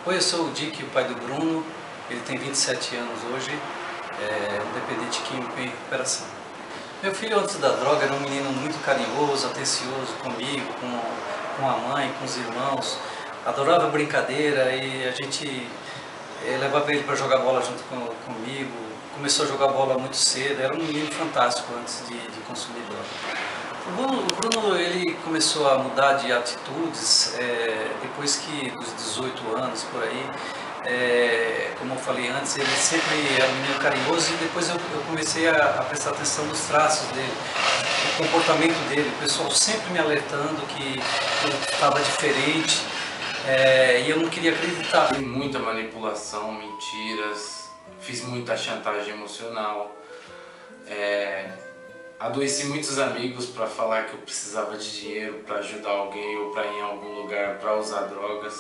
Oi, eu sou o Dick, o pai do Bruno. Ele tem 27 anos hoje, é um dependente químico em recuperação. Meu filho, antes da droga, era um menino muito carinhoso, atencioso comigo, com a mãe, com os irmãos. Adorava brincadeira e a gente levava ele para jogar bola junto comigo. Começou a jogar bola muito cedo, era um menino fantástico antes de consumir droga. O Bruno ele começou a mudar de atitudes depois que dos 18 anos por aí. Como eu falei antes, ele sempre era um menino carinhoso e depois eu comecei a prestar atenção nos traços dele, no comportamento dele, o pessoal sempre me alertando que eu estava diferente e eu não queria acreditar. Fiz muita manipulação, mentiras, fiz muita chantagem emocional. Adoeci muitos amigos para falar que eu precisava de dinheiro para ajudar alguém ou para ir em algum lugar para usar drogas.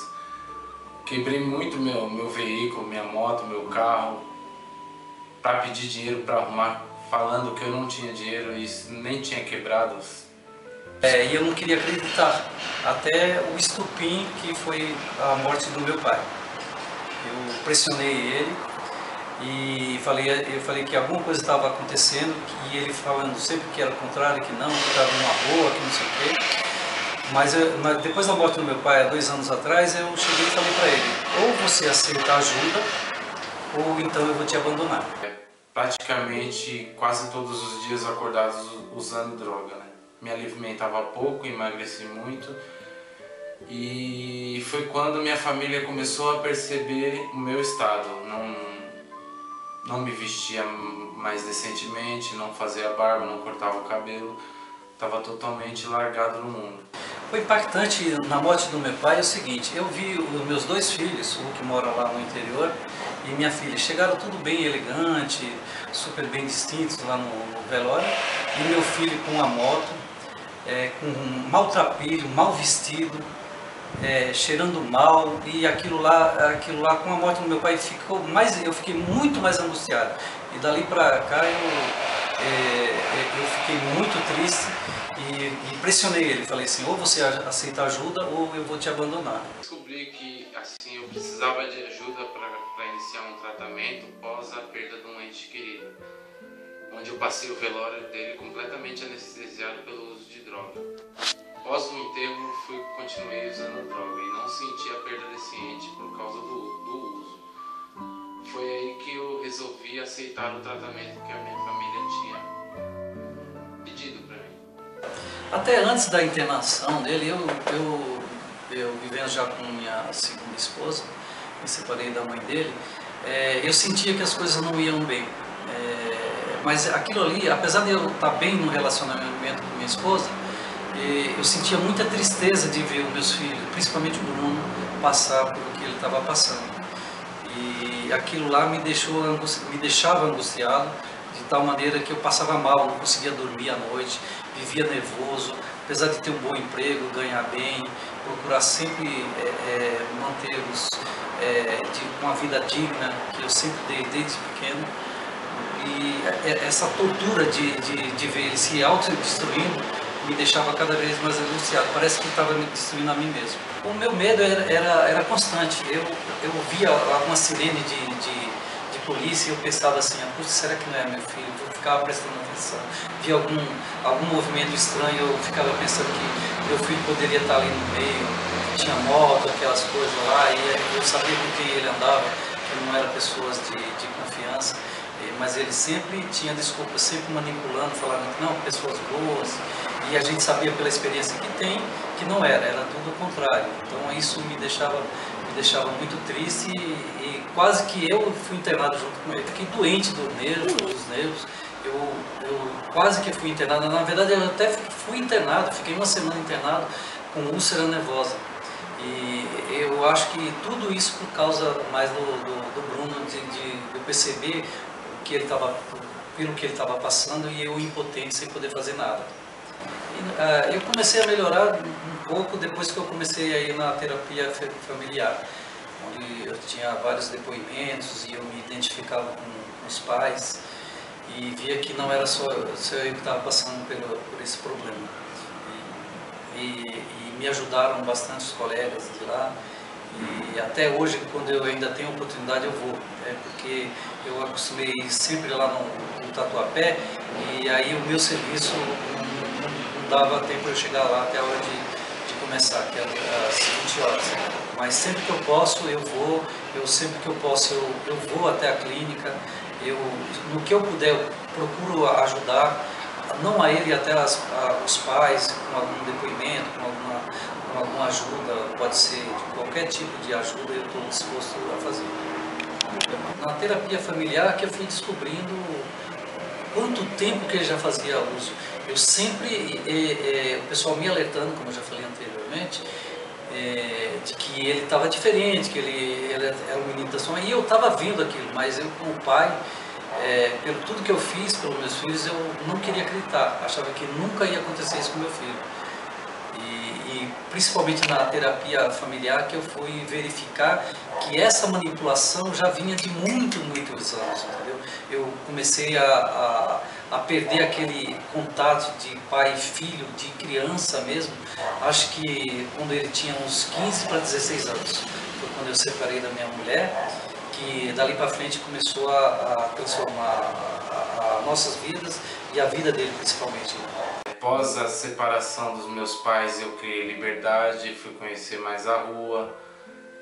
Quebrei muito meu veículo, minha moto, meu carro, para pedir dinheiro para arrumar, falando que eu não tinha dinheiro e nem tinha quebrado. E eu não queria acreditar, até o estupim que foi a morte do meu pai. Eu pressionei ele e eu falei que alguma coisa estava acontecendo, e ele falando sempre que era o contrário, que não, que estava numa boa, que não sei o quê. Mas depois da morte do meu pai, há 2 anos atrás, eu cheguei e falei para ele: ou você aceita ajuda, ou então eu vou te abandonar. Praticamente quase todos os dias acordados usando droga, né? Me alimentava pouco, emagreci muito. E foi quando minha família começou a perceber o meu estado. Não me vestia mais decentemente, não fazia barba, não cortava o cabelo. Estava totalmente largado no mundo. O impactante na morte do meu pai é o seguinte: eu vi os meus 2 filhos, um que mora lá no interior e minha filha, chegaram tudo bem elegante, super bem distintos lá no velório, e meu filho com uma moto, com um maltrapilho, mal vestido, cheirando mal, e aquilo lá com a morte do meu pai eu fiquei muito mais angustiado, e dali para cá eu fiquei muito triste e pressionei ele, falei assim: ou você aceita ajuda ou eu vou te abandonar. Descobri que assim eu precisava de ajuda para iniciar um tratamento pós a perda de um ente querido, onde eu passei o velório dele completamente anestesiado pelo uso de droga. Após o enterro, continuei usando droga e não senti a perda desse ente por causa do uso. Foi aí que eu resolvi aceitar o tratamento que a minha família tinha pedido para mim. Até antes da internação dele, eu vivendo já com minha segunda esposa, me separei da mãe dele, eu sentia que as coisas não iam bem. Mas aquilo ali, apesar de eu estar bem no relacionamento com minha esposa, eu sentia muita tristeza de ver os meus filhos, principalmente o Bruno, passar por o que ele estava passando. E aquilo lá me deixava angustiado, de tal maneira que eu passava mal, não conseguia dormir à noite, vivia nervoso, apesar de ter um bom emprego, ganhar bem, procurar sempre mantê-los com uma vida digna, que eu sempre dei desde pequeno. E essa tortura de ver ele se autodestruindo me deixava cada vez mais angustiado. Parece que estava me destruindo a mim mesmo. O meu medo era constante. Eu via alguma sirene de polícia e eu pensava assim: será que não é meu filho? Eu ficava prestando atenção. Via algum movimento estranho, eu ficava pensando que meu filho poderia estar ali no meio. Tinha moto, aquelas coisas lá, e eu sabia com quem ele andava, que não eram pessoas de confiança. Mas ele sempre tinha desculpa, sempre manipulando, falando que não, pessoas boas, e a gente sabia pela experiência que tem, que não era tudo o contrário. Então isso me deixava muito triste e quase que eu fui internado junto com ele. Fiquei doente dos nervos, eu quase que fui internado, na verdade eu até fui internado, fiquei 1 semana internado com úlcera nervosa. E eu acho que tudo isso por causa mais do Bruno, de eu perceber pelo que ele estava passando e eu impotente, sem poder fazer nada. Eu comecei a melhorar um pouco depois que eu comecei a ir na terapia familiar, onde eu tinha vários depoimentos e eu me identificava com os pais e via que não era só eu que estava passando por esse problema. E me ajudaram bastante os colegas de lá E até hoje, quando eu ainda tenho oportunidade, eu vou. Porque eu acostumei sempre lá no Tatuapé, e aí o meu serviço não dava tempo eu chegar lá até a hora de começar, que era às 20 horas. Mas sempre que eu posso, eu vou. Sempre que eu posso, eu vou até a clínica. No que eu puder, eu procuro ajudar, não a ele, até os pais, com algum depoimento, com alguma ajuda, pode ser de qualquer tipo de ajuda, eu estou disposto a fazer. Na terapia familiar que eu fui descobrindo quanto tempo que ele já fazia uso. Eu sempre, o pessoal me alertando, como eu já falei anteriormente, de que ele estava diferente, que ele era um menino da sua mãe, e eu estava vendo aquilo, mas eu como pai, pelo tudo que eu fiz pelos meus filhos, eu não queria acreditar, achava que nunca ia acontecer isso com meu filho. E principalmente na terapia familiar que eu fui verificar que essa manipulação já vinha de muitos anos, entendeu? Eu comecei a perder aquele contato de pai e filho, de criança mesmo, acho que quando ele tinha uns 15 para 16 anos, foi quando eu separei da minha mulher, que dali para frente começou a transformar as nossas vidas e a vida dele principalmente. Após a separação dos meus pais, eu criei liberdade, fui conhecer mais a rua,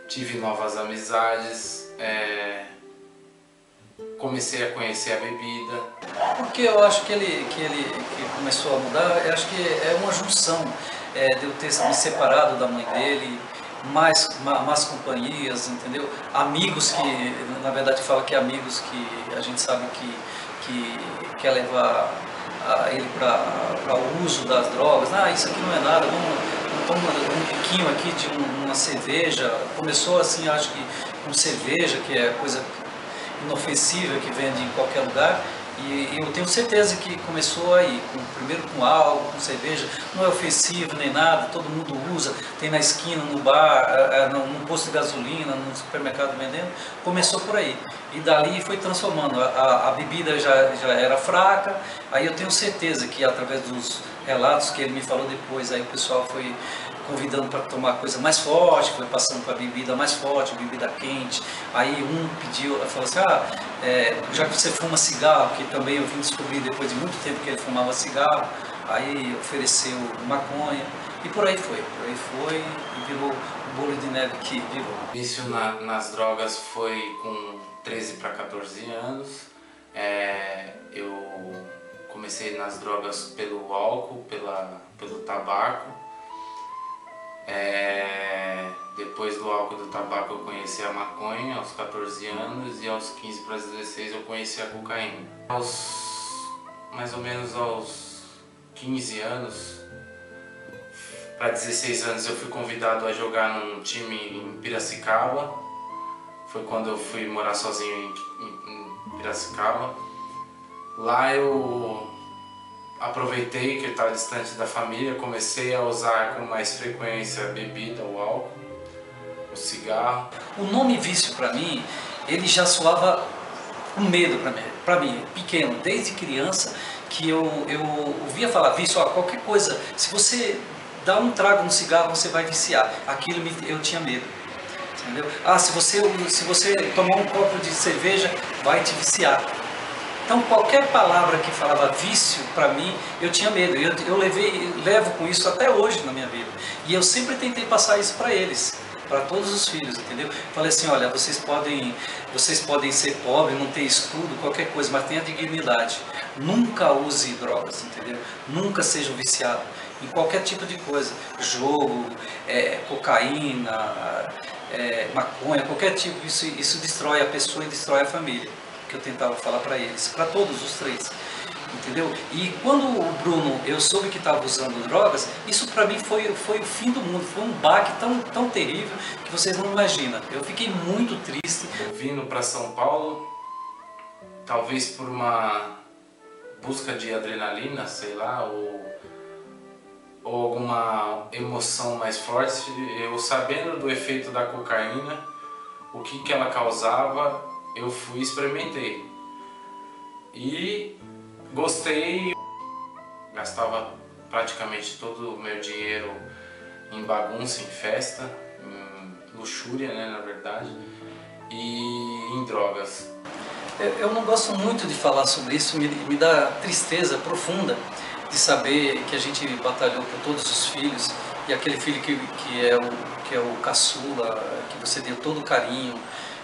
tive novas amizades, comecei a conhecer a bebida. Porque eu acho que ele começou a mudar, eu acho que é uma junção de eu ter me separado da mãe dele, mais companhias, entendeu? Amigos que, na verdade, fala que amigos que a gente sabe que quer levar ele para o uso das drogas. Isso aqui não é nada, vamos tomar um biquinho aqui de uma cerveja. Começou assim, acho que com cerveja, que é coisa inofensiva que vende em qualquer lugar. E eu tenho certeza que começou aí, primeiro com álcool, com cerveja, não é ofensivo nem nada, todo mundo usa, tem na esquina, no bar, num posto de gasolina, no supermercado vendendo, começou por aí. E dali foi transformando, a bebida já era fraca, aí eu tenho certeza que através dos relatos que ele me falou depois, aí o pessoal foi convidando para tomar coisa mais forte, foi passando para bebida mais forte, bebida quente. Aí um pediu, falou assim, já que você fuma cigarro, que também eu vim descobrir depois de muito tempo que ele fumava cigarro, aí ofereceu maconha, e por aí foi e virou o bolo de neve que virou. O vício nas drogas foi com 13 para 14 anos. Eu comecei nas drogas pelo álcool, pelo tabaco. Depois do álcool e do tabaco eu conheci a maconha aos 14 anos, e aos 15 para 16 eu conheci a cocaína. Mais ou menos aos 15 anos para 16 anos eu fui convidado a jogar num time em Piracicaba. Foi quando eu fui morar sozinho em Piracicaba. Lá eu aproveitei que eu estava distante da família, comecei a usar com mais frequência a bebida, o álcool, o cigarro. O nome vício para mim, ele já soava com medo para mim, pequeno, desde criança, que eu ouvia falar vício, qualquer coisa, se você dá um trago no cigarro, você vai viciar. Aquilo eu tinha medo. Entendeu? Se você tomar um copo de cerveja, vai te viciar. Então qualquer palavra que falava vício, para mim, eu tinha medo. Eu levo com isso até hoje na minha vida. E eu sempre tentei passar isso para eles, para todos os filhos, entendeu? Falei assim, olha, vocês podem ser pobres, não ter estudo, qualquer coisa, mas tenha dignidade. Nunca use drogas, entendeu? Nunca seja viciado em qualquer tipo de coisa. Jogo, cocaína, maconha, qualquer tipo. Isso destrói a pessoa e destrói a família. Que eu tentava falar para eles, para todos os três, entendeu? E quando o Bruno, eu soube que estava usando drogas, isso para mim foi o fim do mundo, foi um baque tão terrível que vocês não imaginam. Eu fiquei muito triste. Vindo para São Paulo, talvez por uma busca de adrenalina, sei lá, ou alguma emoção mais forte, eu sabendo do efeito da cocaína, o que ela causava, eu fui e experimentei e gostei. Gastava praticamente todo o meu dinheiro em bagunça, em festa, em luxúria, né, na verdade, e em drogas. Eu não gosto muito de falar sobre isso, me dá tristeza profunda de saber que a gente batalhou por todos os filhos, e aquele filho que é o caçula, que você deu todo o carinho,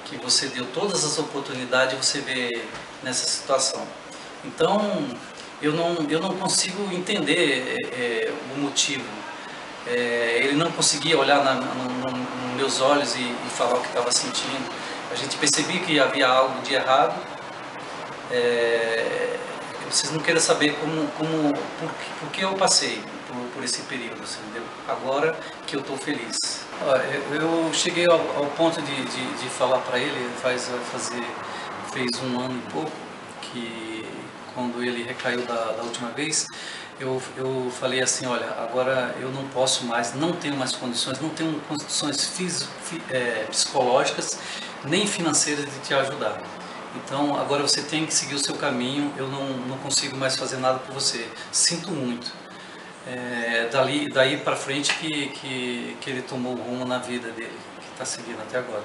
que você deu todas as oportunidades, você vê nessa situação. Então, eu não consigo entender o motivo. Ele não conseguia olhar nos meus olhos e falar o que estava sentindo. A gente percebia que havia algo de errado. Vocês não querem saber por que eu passei por esse período, entendeu? Agora que eu estou feliz. Eu cheguei ao ponto de falar para ele, fez 1 ano e pouco, que quando ele recaiu da última vez, eu falei assim, olha, agora eu não posso mais, não tenho mais condições, não tenho condições psicológicas nem financeiras de te ajudar. Então agora você tem que seguir o seu caminho, eu não consigo mais fazer nada por você, sinto muito. Daí para frente que ele tomou o rumo na vida dele, que está seguindo até agora.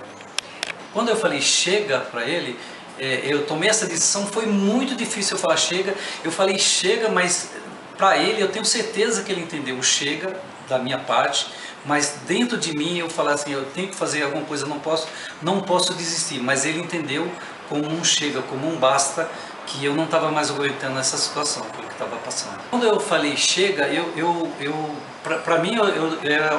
Quando eu falei chega para ele, eu tomei essa decisão, foi muito difícil eu falar chega, eu falei chega, mas para ele eu tenho certeza que ele entendeu o chega da minha parte, mas dentro de mim eu falei assim, eu tenho que fazer alguma coisa, não posso desistir, mas ele entendeu como um chega, como um basta, que eu não estava mais aguentando essa situação que estava passando. Quando eu falei chega, para mim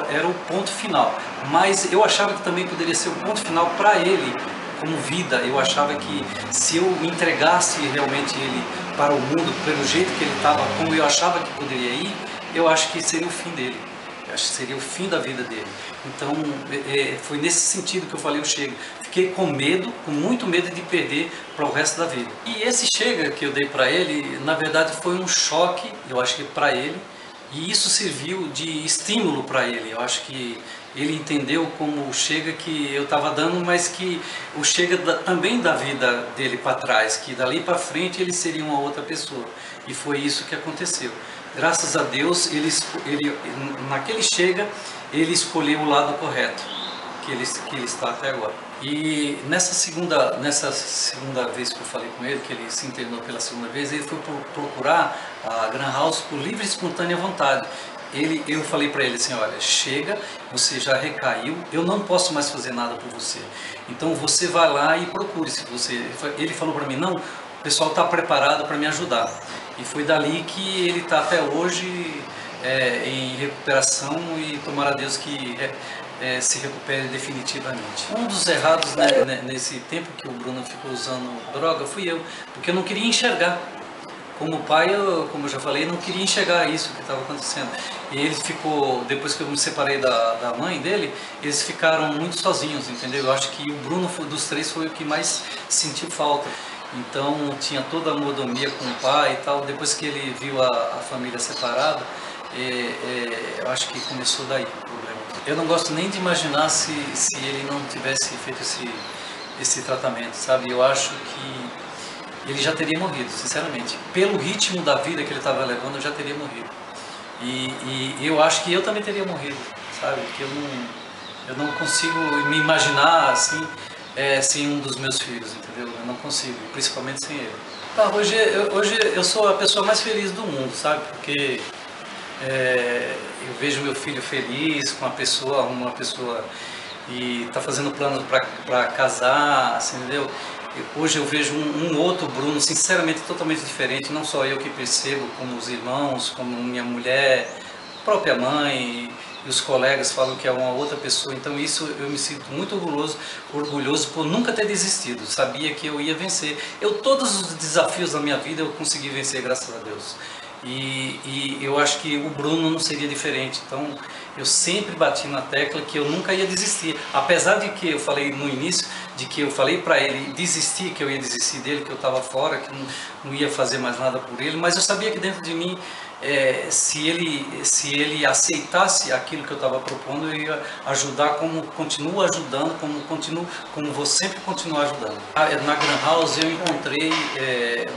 era o ponto final, mas eu achava que também poderia ser o ponto final para ele, como vida. Eu achava que se eu entregasse realmente ele para o mundo, pelo jeito que ele estava, como eu achava que poderia ir, eu acho que seria o fim dele. Eu acho que seria o fim da vida dele. Então, foi nesse sentido que eu falei o chega. Fiquei com medo, com muito medo de perder para o resto da vida. E esse chega que eu dei para ele, na verdade foi um choque, eu acho que para ele, e isso serviu de estímulo para ele. Eu acho que ele entendeu como o chega que eu estava dando, mas que o chega também da vida dele para trás, que dali para frente ele seria uma outra pessoa. E foi isso que aconteceu. Graças a Deus, naquele chega, ele escolheu o lado correto, que ele está até agora. E nessa segunda vez que eu falei com ele, que ele se internou pela segunda vez, ele foi procurar a Gran House por livre e espontânea vontade. Eu falei para ele assim, olha, chega, você já recaiu, eu não posso mais fazer nada por você. Então você vai lá e procure. Ele falou para mim, não, o pessoal está preparado para me ajudar. E foi dali que ele está até hoje em recuperação, e tomara a Deus que se recupere definitivamente. Um dos errados, né, nesse tempo que o Bruno ficou usando droga fui eu, porque eu não queria enxergar. Como pai, como eu já falei, não queria enxergar isso que estava acontecendo. E ele ficou, depois que eu me separei da mãe dele, eles ficaram muito sozinhos, entendeu? Eu acho que o Bruno dos 3 foi o que mais sentiu falta. Então tinha toda a mordomia com o pai e tal. Depois que ele viu a família separada, eu acho que começou daí o problema. Eu não gosto nem de imaginar se ele não tivesse feito esse tratamento, sabe? Eu acho que ele já teria morrido, sinceramente. Pelo ritmo da vida que ele estava levando, eu já teria morrido. E eu acho que eu também teria morrido, sabe? Porque eu não consigo me imaginar assim, sem um dos meus filhos, entendeu? Eu não consigo, principalmente sem ele. Tá, hoje eu sou a pessoa mais feliz do mundo, sabe? Porque eu vejo meu filho feliz com uma pessoa e está fazendo planos para casar, assim, entendeu? Hoje eu vejo um outro Bruno, sinceramente, totalmente diferente, não só eu que percebo, como os irmãos, como minha mulher, própria mãe e os colegas falam que é uma outra pessoa. Então isso eu me sinto muito orgulhoso por nunca ter desistido, sabia que eu ia vencer. Todos os desafios da minha vida eu consegui vencer, graças a Deus. E eu acho que o Bruno não seria diferente. Então eu sempre bati na tecla que eu nunca ia desistir, apesar de que eu falei no início, de que eu falei para ele desistir, que eu ia desistir dele, que eu estava fora, que não ia fazer mais nada por ele, mas eu sabia que dentro de mim, se ele aceitasse aquilo que eu estava propondo, eu ia ajudar como continuo ajudando, como vou sempre continuar ajudando. Na Gran House eu encontrei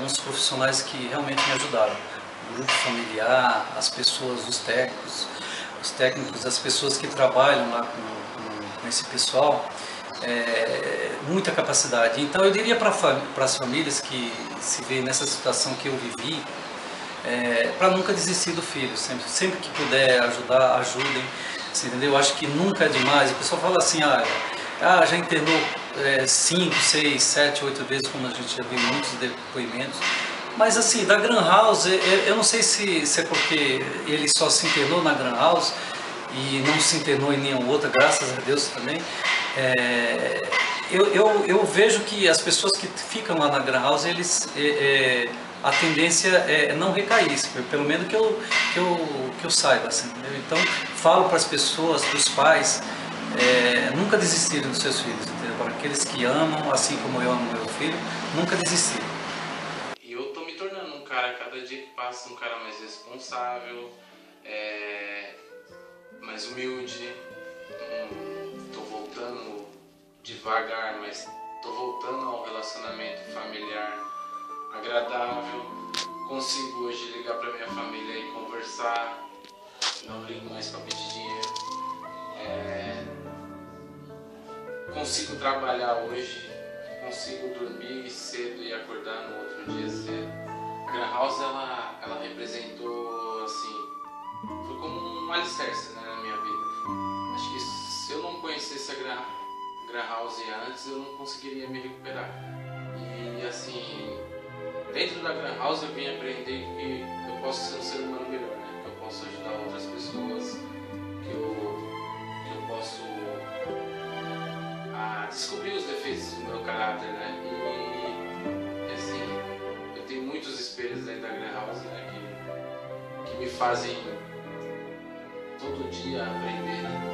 uns profissionais que realmente me ajudaram. O grupo familiar, as pessoas, os técnicos, as pessoas que trabalham lá com esse pessoal, muita capacidade. Então eu diria para as famílias que se veem nessa situação que eu vivi, para nunca desistir do filho, sempre que puder ajudar, ajudem, você entendeu? Eu acho que nunca é demais. O pessoal fala assim, já internou 5, 6, 7, 8 vezes, como a gente já viu muitos depoimentos. Mas assim, da Gran House, eu não sei se é porque ele só se internou na Gran House e não se internou em nenhuma outra, graças a Deus também. Eu vejo que as pessoas que ficam lá na Gran House, a tendência é não recair, pelo menos que eu saiba. Assim, entendeu? Então, falo para as pessoas, para os pais, nunca desistirem dos seus filhos. Entendeu? Para aqueles que amam, assim como eu amo meu filho, nunca desistirem. Cada dia que passa, um cara mais responsável, mais humilde. Tô voltando devagar, mas tô voltando ao relacionamento familiar agradável. Consigo hoje ligar pra minha família e conversar. Não ligo mais pra pedir dinheiro. Consigo trabalhar hoje. Consigo dormir cedo e acordar no outro dia cedo. A Gran House, ela representou, assim, foi como um alicerce, né, na minha vida. Acho que se eu não conhecesse a Gran House antes, eu não conseguiria me recuperar. E, assim, dentro da Gran House eu vim aprender que eu posso ser um ser humano melhor, né? Que eu posso ajudar outras pessoas, que eu posso descobrir os defeitos do meu caráter, né? E assim, tem muitos espelhos dentro da Gran House, né, que me fazem todo dia aprender, né?